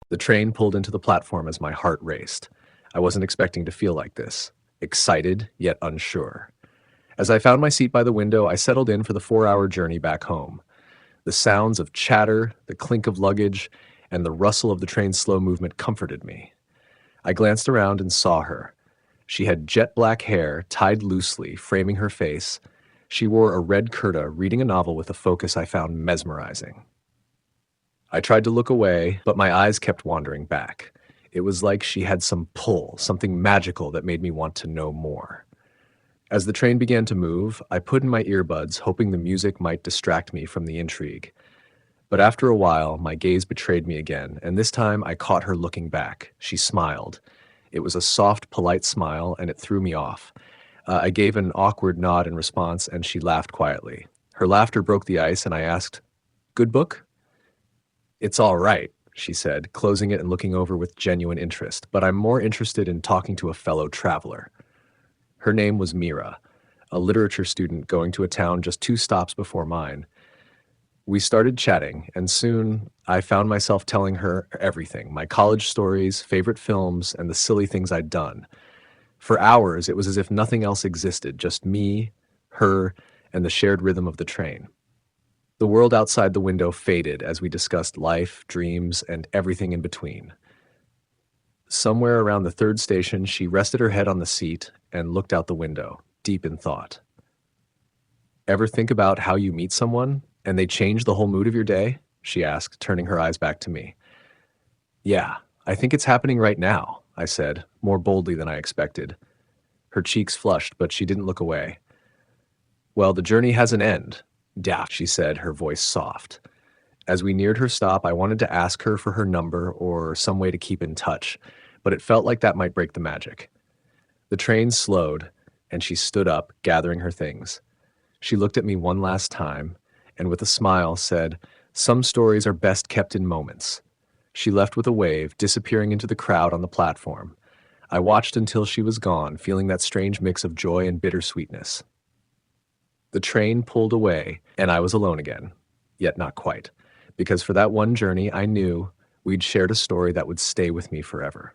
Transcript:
The train pulled into the platform as my heart raced. I wasn't expecting to feel like this. Excited, yet unsure. As I found my seat by the window, I settled in for the 4-hour journey back home. The sounds of chatter, the clink of luggage, and the rustle of the train's slow movement comforted me. I glanced around and saw her. She had jet black hair tied loosely, framing her face. She wore a red kurta, reading a novel with a focus I found mesmerizing. I tried to look away, but my eyes kept wandering back. It was like she had some pull, something magical that made me want to know more. As the train began to move, I put in my earbuds, hoping the music might distract me from the intrigue. But after a while, my gaze betrayed me again, and this time I caught her looking back. She smiled. It was a soft, polite smile, and it threw me off. I gave an awkward nod in response, and she laughed quietly. Her laughter broke the ice, and I asked, "Good book?" "It's all right," she said, closing it and looking over with genuine interest, "but I'm more interested in talking to a fellow traveler." Her name was Mira, a literature student going to a town just 2 stops before mine. We started chatting, and soon I found myself telling her everything, my college stories, favorite films, and the silly things I'd done. For hours, it was as if nothing else existed, just me, her, and the shared rhythm of the train. The world outside the window faded as we discussed life, dreams, and everything in between. Somewhere around the 3rd station, she rested her head on the seat and looked out the window, deep in thought. "Ever think about how you meet someone and they change the whole mood of your day?" she asked, turning her eyes back to me. "Yeah, I think it's happening right now," I said, more boldly than I expected. Her cheeks flushed, but she didn't look away. "Well, the journey has an end, yeah," she said, her voice soft. As we neared her stop, I wanted to ask her for her number or some way to keep in touch, but it felt like that might break the magic. The train slowed, and she stood up, gathering her things. She looked at me one last time, and with a smile said, "Some stories are best kept in moments." She left with a wave, disappearing into the crowd on the platform. I watched until she was gone, feeling that strange mix of joy and bittersweetness. The train pulled away, and I was alone again, yet not quite, because for that one journey I knew we'd shared a story that would stay with me forever.